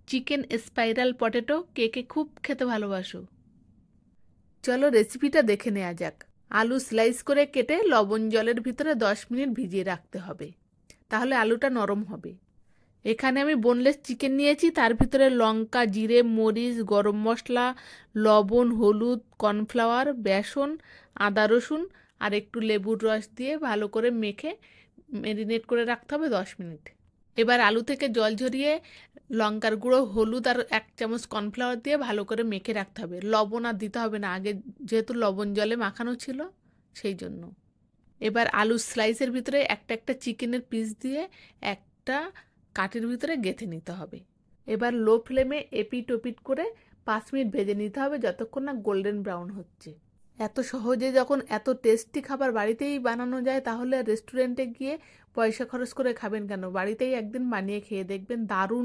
Chicken spiral potato কে কে খুব খেতে ভালোবাসো? চলো রেসিপিটা দেখে নেওয়া যাক। আলু স্লাইস করে কেটে লবণ জলের ভিতরে 10 মিনিট ভিজিয়ে রাখতে হবে, তাহলে আলুটা নরম হবে। এখানে আমি বোনলেস চিকেন নিয়েছি, তার ভিতরে লঙ্কা, জিরে, মরিচ, গরম মশলা, লবণ, হলুদ, কর্নফ্লাওয়ার, বেসন, আদা রসুন আর একটু লেবুর রস দিয়ে ভালো করে মেখে ম্যারিনেট করে রাখতে হবে 10 মিনিট। এবার আলু থেকে জল ঝরিয়ে লঙ্কার গুঁড়ো, হলুদ আর 1 চামচ কর্নফ্লাওয়ার দিয়ে ভালো করে মেখে রাখতে হবে। লবণ আর দিতে হবে না, আগে যেহেতু লবণ জলে মাখানো ছিল সেই জন্য। এবার আলু স্লাইসের ভিতরে একটা একটা চিকেনের পিস দিয়ে একটা কাঠের ভিতরে গেঁথে নিতে হবে। এবার লো ফ্লেমে এপিট ওপিট করে 5 মিনিট ভেজে নিতে হবে, যতক্ষণ না গোল্ডেন ব্রাউন হচ্ছে। এত সহজে যখন এত টেস্টি খাবার বাড়িতেই বানানো যায়, তাহলে রেস্টুরেন্টে গিয়ে পয়সা খরচ করে খাবেন কেন? বাড়িতেই একদিন বানিয়ে খেয়ে দেখবেন, দারুণ